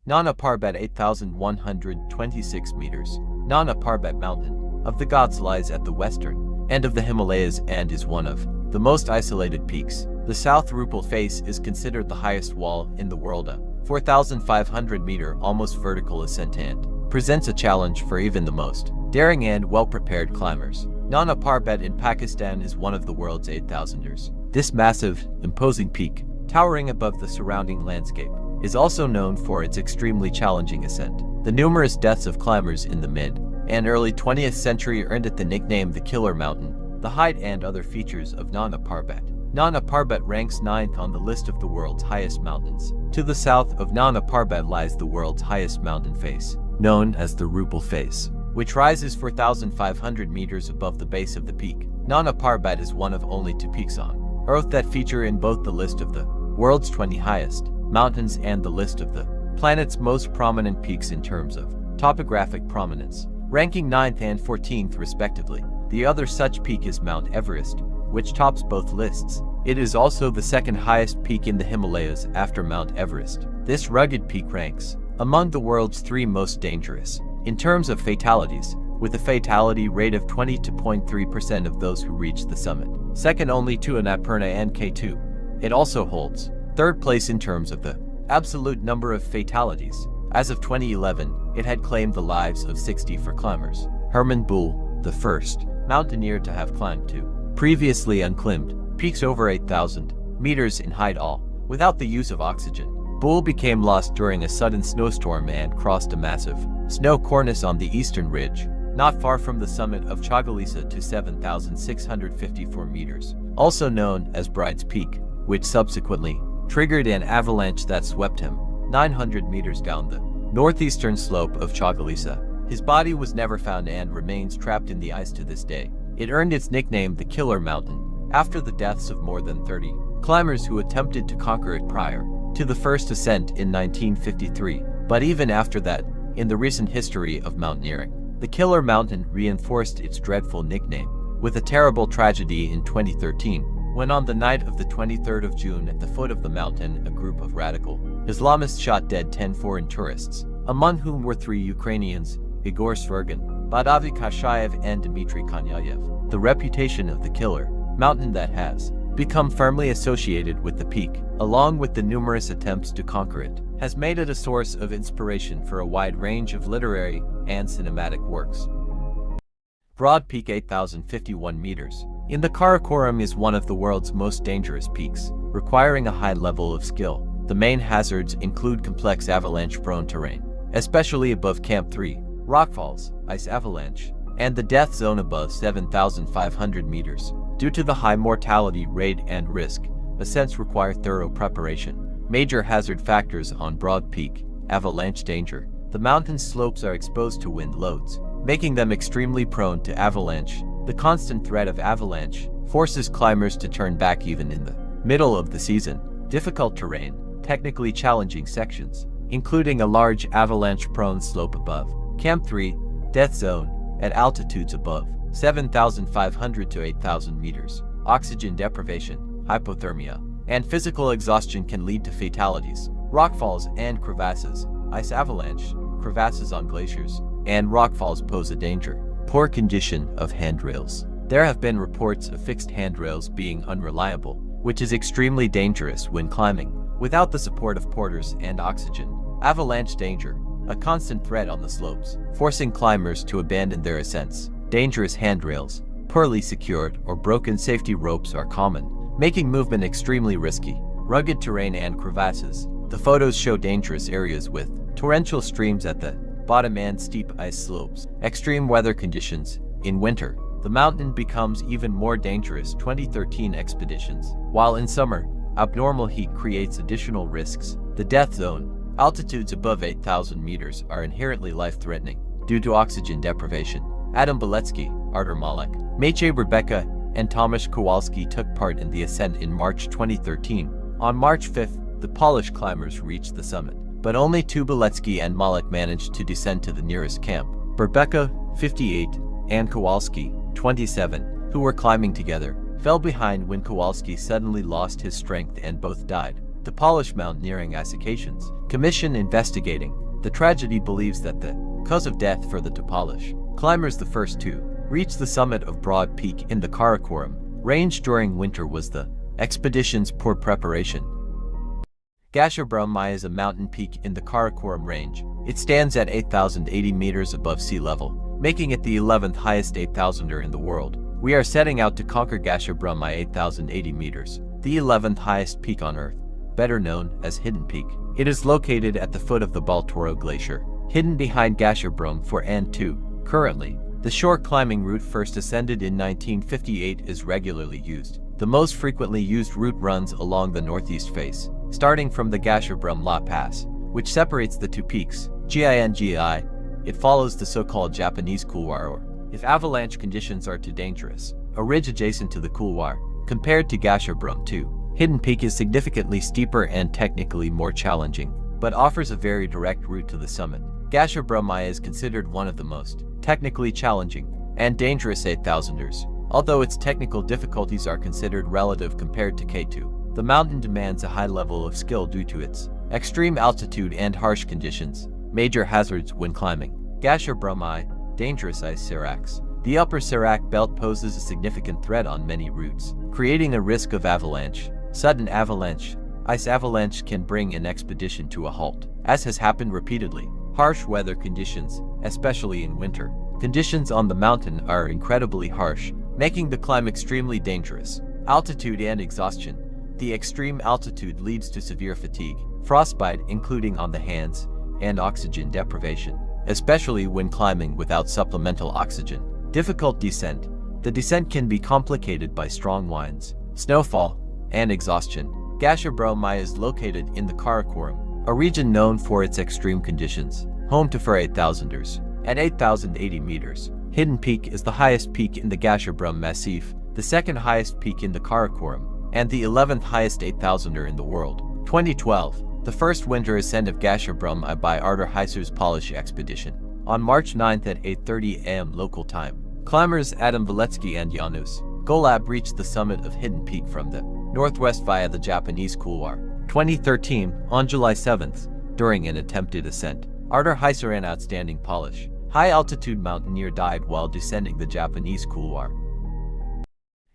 Nana Parbat 8,126 meters. Nana Parbat mountain of the gods lies at the western end of the Himalayas and is one of the most isolated peaks. The South Rupal face is considered the highest wall in the world. A 4,500-meter almost vertical ascent and presents a challenge for even the most daring and well-prepared climbers. Nana Parbat in Pakistan is one of the world's 8,000ers. This massive, imposing peak, towering above the surrounding landscape, is also known for its extremely challenging ascent. The numerous deaths of climbers in the mid and early 20th century earned it the nickname the Killer Mountain. The height and other features of Nana Parbat. Nana Parbat ranks 9th on the list of the world's highest mountains. To the south of Nana Parbat lies the world's highest mountain face, known as the Rupal Face, which rises 4,500 meters above the base of the peak. Nana Parbat is one of only 2 peaks on Earth that feature in both the list of the world's 20 highest mountains and the list of the planet's most prominent peaks in terms of topographic prominence, ranking 9th and 14th respectively. The other such peak is Mount Everest, which tops both lists. It is also the second highest peak in the Himalayas after Mount Everest. This rugged peak ranks among the world's 3 most dangerous in terms of fatalities, with a fatality rate of 20.3% of those who reach the summit, second only to Annapurna and K2. It also holds 3rd place in terms of the absolute number of fatalities. As of 2011, it had claimed the lives of 64 climbers. Herman Buhl, the first mountaineer to have climbed 2 previously unclimbed peaks over 8,000 meters in height all without the use of oxygen. Buhl became lost during a sudden snowstorm and crossed a massive snow cornice on the eastern ridge, not far from the summit of Chagalisa to 7,654 meters, also known as Bride's Peak, which subsequently triggered an avalanche that swept him 900 meters down the northeastern slope of Chagalisa. His body was never found and remains trapped in the ice to this day. It earned its nickname the Killer Mountain after the deaths of more than 30 climbers who attempted to conquer it prior to the first ascent in 1953. But even after that, in the recent history of mountaineering, the Killer Mountain reinforced its dreadful nickname with a terrible tragedy in 2013, when on the night of the 23rd of June at the foot of the mountain, a group of radical Islamists shot dead 10 foreign tourists, among whom were 3 Ukrainians, Igor Svergin, Badavi Kashayev and Dmitry Konyayev. The reputation of the Killer Mountain that has become firmly associated with the peak, along with the numerous attempts to conquer it, has made it a source of inspiration for a wide range of literary and cinematic works. Broad Peak 8,051 meters. In the Karakoram is one of the world's most dangerous peaks, requiring a high level of skill. The main hazards include complex avalanche-prone terrain, especially above Camp 3, rockfalls, ice avalanche, and the death zone above 7,500 meters. Due to the high mortality rate and risk, ascents require thorough preparation. Major hazard factors on Broad Peak: avalanche danger. The mountain slopes are exposed to wind loads, making them extremely prone to avalanche. The constant threat of avalanche forces climbers to turn back even in the middle of the season. Difficult terrain, technically challenging sections, including a large avalanche-prone slope above Camp 3, death zone, at altitudes above 7,500 to 8,000 meters. Oxygen deprivation, hypothermia, and physical exhaustion can lead to fatalities. Rockfalls and crevasses, ice avalanche, crevasses on glaciers, and rockfalls pose a danger. Poor condition of handrails. There have been reports of fixed handrails being unreliable, which is extremely dangerous when climbing, without the support of porters and oxygen. Avalanche danger, a constant threat on the slopes, forcing climbers to abandon their ascents. Dangerous handrails, poorly secured or broken safety ropes are common, making movement extremely risky. Rugged terrain and crevasses. The photos show dangerous areas with torrential streams at the bottom and steep ice slopes. Extreme weather conditions. In winter, the mountain becomes even more dangerous. 2013 expeditions. While in summer, abnormal heat creates additional risks. The death zone. Altitudes above 8,000 meters are inherently life-threatening due to oxygen deprivation. Adam Beletsky, Artur Malek, Maciej Rebecca, and Tomasz Kowalski took part in the ascent in March 2013. On March 5th, the Polish climbers reached the summit, but only 2 Beletsky and Malek managed to descend to the nearest camp. Rebecca, 58, and Kowalski, 27, who were climbing together, fell behind when Kowalski suddenly lost his strength and both died. Polish Mountaineering Associations Commission investigating the tragedy believes that the cause of death for the Polish climbers, the first to reach the summit of Broad Peak in the Karakoram range during winter, was the expedition's poor preparation. Gasherbrum is a mountain peak in the Karakoram range. It stands at 8,080 meters above sea level, making it the 11th highest 8,000er in the world. We are setting out to conquer Gasherbrum 8,080 meters, the 11th highest peak on Earth, better known as Hidden Peak. It is located at the foot of the Baltoro Glacier, hidden behind Gasherbrum 4 and 2. Currently, the short climbing route first ascended in 1958 is regularly used. The most frequently used route runs along the northeast face, starting from the Gasherbrum La Pass, which separates the two peaks, GINGI. It follows the so-called Japanese couloir, or, if avalanche conditions are too dangerous, a ridge adjacent to the couloir. Compared to Gasherbrum 2, Hidden Peak is significantly steeper and technically more challenging, but offers a very direct route to the summit. Gasherbrum is considered one of the most technically challenging and dangerous 8,000ers. Although its technical difficulties are considered relative compared to K2, the mountain demands a high level of skill due to its extreme altitude and harsh conditions. Major hazards when climbing. Gasherbrum dangerous ice seracs. The upper Serac belt poses a significant threat on many routes, creating a risk of avalanche. Sudden avalanche. Ice avalanche can bring an expedition to a halt, as has happened repeatedly. Harsh weather conditions, especially in winter. Conditions on the mountain are incredibly harsh, making the climb extremely dangerous. Altitude and exhaustion. The extreme altitude leads to severe fatigue, frostbite including on the hands, and oxygen deprivation, especially when climbing without supplemental oxygen. Difficult descent. The descent can be complicated by strong winds, snowfall, and exhaustion. Gasherbrum is located in the Karakoram, a region known for its extreme conditions, home to for 8,000ers. At 8,080 meters, Hidden Peak is the highest peak in the Gasherbrum Massif, the second highest peak in the Karakoram, and the 11th highest 8,000er in the world. 2012, the first winter ascent of Gasherbrum by Artur Heiser's Polish expedition. On March 9th at 8:30 a.m. local time, climbers Adam Walecki and Janusz Golab reached the summit of Hidden Peak from the northwest via the Japanese couloir. 2013, on July 7th, during an attempted ascent, Artur Heiser, an outstanding Polish high-altitude mountaineer, died while descending the Japanese couloir.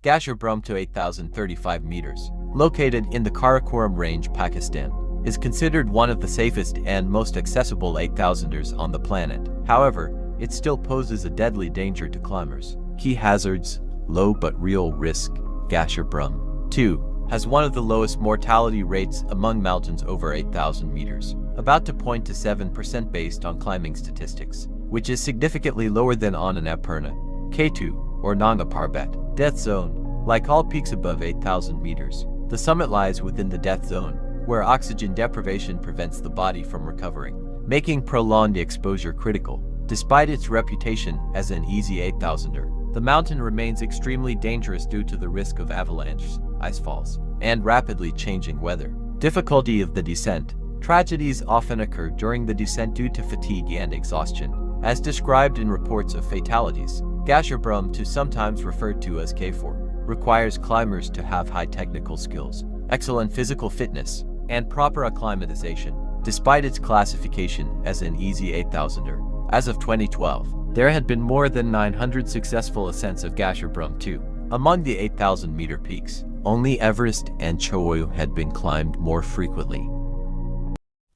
Gasherbrum to 8,035 meters, located in the Karakoram Range, Pakistan, is considered one of the safest and most accessible 8,000ers on the planet. However, it still poses a deadly danger to climbers. Key hazards: low but real risk. Gasherbrum 2 has one of the lowest mortality rates among mountains over 8,000 meters, about 2.7% based on climbing statistics, which is significantly lower than on Annapurna, K2, or Nanga Parbat. Death zone. Like all peaks above 8,000 meters, the summit lies within the death zone, where oxygen deprivation prevents the body from recovering, making prolonged exposure critical. Despite its reputation as an easy 8,000er, the mountain remains extremely dangerous due to the risk of avalanches, ice falls, and rapidly changing weather. Difficulty of the descent. Tragedies often occur during the descent due to fatigue and exhaustion, as described in reports of fatalities. Gasherbrum 2, sometimes referred to as K4, requires climbers to have high technical skills, excellent physical fitness, and proper acclimatization. Despite its classification as an easy 8,000er, as of 2012, there had been more than 900 successful ascents of Gasherbrum 2. Among the 8,000-meter peaks, only Everest and Choyu had been climbed more frequently.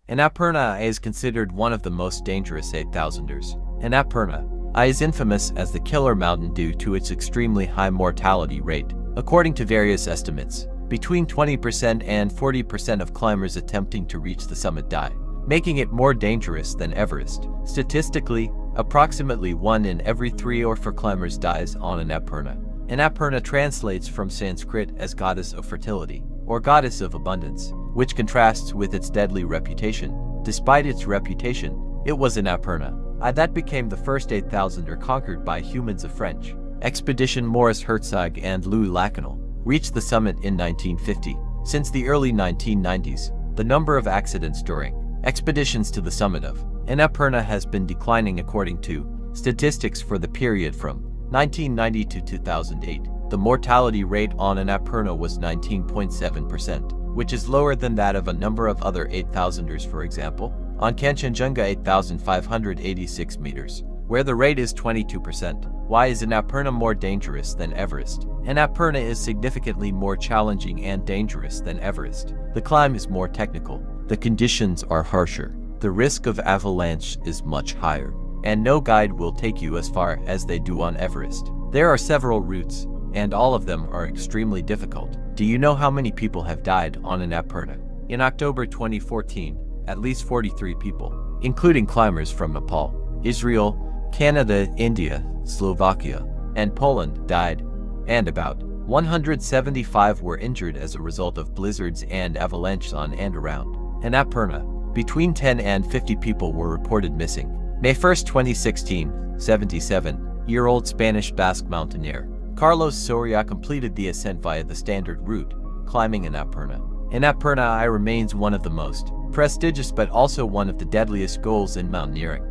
Annapurna is considered one of the most dangerous 8,000ers. Annapurna is infamous as the killer mountain due to its extremely high mortality rate. According to various estimates, between 20% and 40% of climbers attempting to reach the summit die, making it more dangerous than Everest. Statistically, approximately 1 in every 3 or 4 climbers dies on Annapurna. Annapurna translates from Sanskrit as goddess of fertility, or goddess of abundance, which contrasts with its deadly reputation. Despite its reputation, it was Annapurna that became the first 8,000er conquered by humans of French expedition. Maurice Herzog and Louis Lacanel reached the summit in 1950. Since the early 1990s, the number of accidents during expeditions to the summit of Annapurna has been declining. According to statistics for the period from 1990 to 2008, the mortality rate on Annapurna was 19.7%. which is lower than that of a number of other 8,000ers, for example, on Kanchenjunga 8,586 meters, where the rate is 22%. Why is Annapurna more dangerous than Everest? Annapurna is significantly more challenging and dangerous than Everest. The climb is more technical. The conditions are harsher. The risk of avalanche is much higher, and no guide will take you as far as they do on Everest. There are several routes, and all of them are extremely difficult. Do you know how many people have died on Annapurna? In October 2014, at least 43 people, including climbers from Nepal, Israel, Canada, India, Slovakia, and Poland, died, and about 175 were injured as a result of blizzards and avalanches on and around Annapurna. Between 10 and 50 people were reported missing. May 1, 2016, 77-year-old Spanish Basque mountaineer Carlos Soria completed the ascent via the standard route, climbing Annapurna. Annapurna remains one of the most prestigious but also one of the deadliest goals in mountaineering.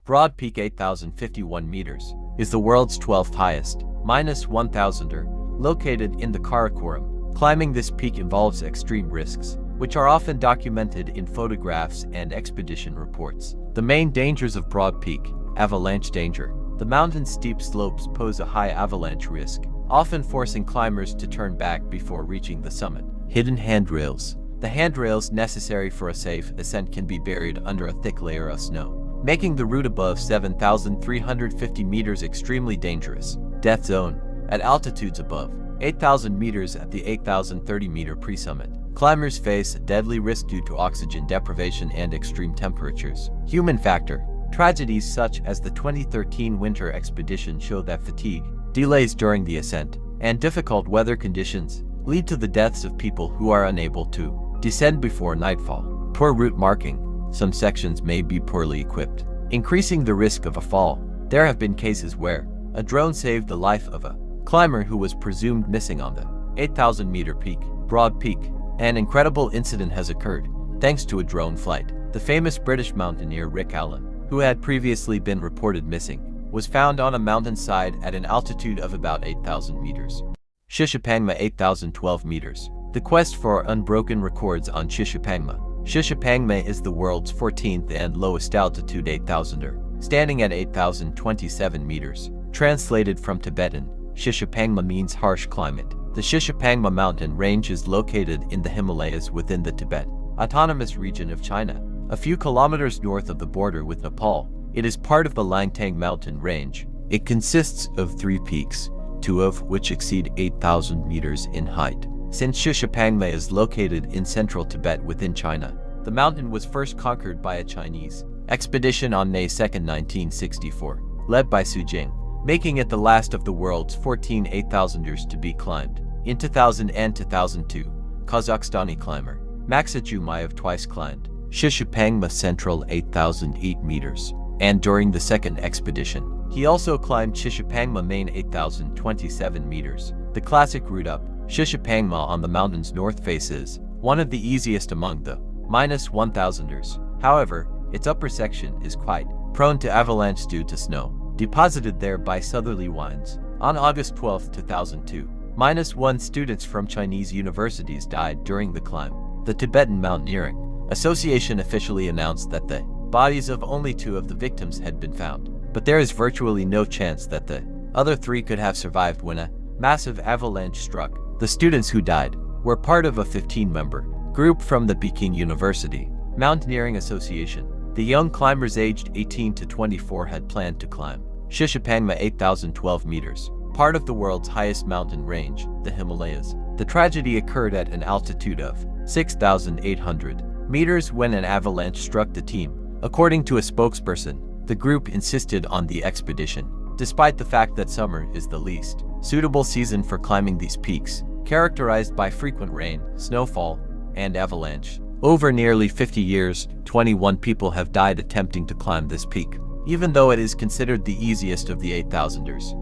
Broad Peak 8,051 meters is the world's 12th highest, -1,000er, located in the Karakoram. Climbing this peak involves extreme risks, which are often documented in photographs and expedition reports. The main dangers of Broad Peak: avalanche danger. The mountain's steep slopes pose a high avalanche risk, often forcing climbers to turn back before reaching the summit. Hidden handrails. The handrails necessary for a safe ascent can be buried under a thick layer of snow, making the route above 7,350 meters extremely dangerous. Death zone. At altitudes above 8,000 meters at the 8,030-meter pre-summit, climbers face a deadly risk due to oxygen deprivation and extreme temperatures. Human factor. Tragedies such as the 2013 winter expedition show that fatigue, delays during the ascent, and difficult weather conditions lead to the deaths of people who are unable to descend before nightfall. Poor route marking. Some sections may be poorly equipped, increasing the risk of a fall. There have been cases where a drone saved the life of a climber who was presumed missing on the 8,000-meter peak. Broad Peak. An incredible incident has occurred thanks to a drone flight. The famous British mountaineer Rick Allen, who had previously been reported missing, was found on a mountainside at an altitude of about 8,000 meters. Shishapangma 8,012 meters. The quest for unbroken records on Shishapangma. Shishapangma is the world's 14th and lowest altitude 8,000er, standing at 8,027 meters. Translated from Tibetan, Shishapangma means harsh climate. The Shishapangma mountain range is located in the Himalayas within the Tibet Autonomous Region of China, a few kilometers north of the border with Nepal. It is part of the Langtang mountain range. It consists of 3 peaks, 2 of which exceed 8,000 meters in height. Since Shishapangma is located in central Tibet within China, the mountain was first conquered by a Chinese expedition on May 2, 1964, led by Su Jing, making it the last of the world's 14 8,000ers to be climbed. In 2000 and 2002, Kazakhstani climber Maksut Jumayev twice climbed Shishapangma Central 8,008 meters, and during the second expedition, he also climbed Shishapangma Main 8,027 meters. The classic route up Shishapangma on the mountain's north face is one of the easiest among the -1,000ers. However, its upper section is quite prone to avalanche due to snow deposited there by southerly winds. On August 12, 2002, -1 students from Chinese universities died during the climb. The Tibetan Mountaineering Association officially announced that the bodies of only 2 of the victims had been found, but there is virtually no chance that the other 3 could have survived when a massive avalanche struck. The students who died were part of a 15-member group from the Peking University Mountaineering Association. The young climbers aged 18 to 24 had planned to climb Shishapangma 8,012 meters, part of the world's highest mountain range, the Himalayas. The tragedy occurred at an altitude of 6,800 meters when an avalanche struck the team. According to a spokesperson, the group insisted on the expedition, despite the fact that summer is the least suitable season for climbing these peaks, characterized by frequent rain, snowfall, and avalanche. Over nearly 50 years, 21 people have died attempting to climb this peak, even though it is considered the easiest of the 8,000ers.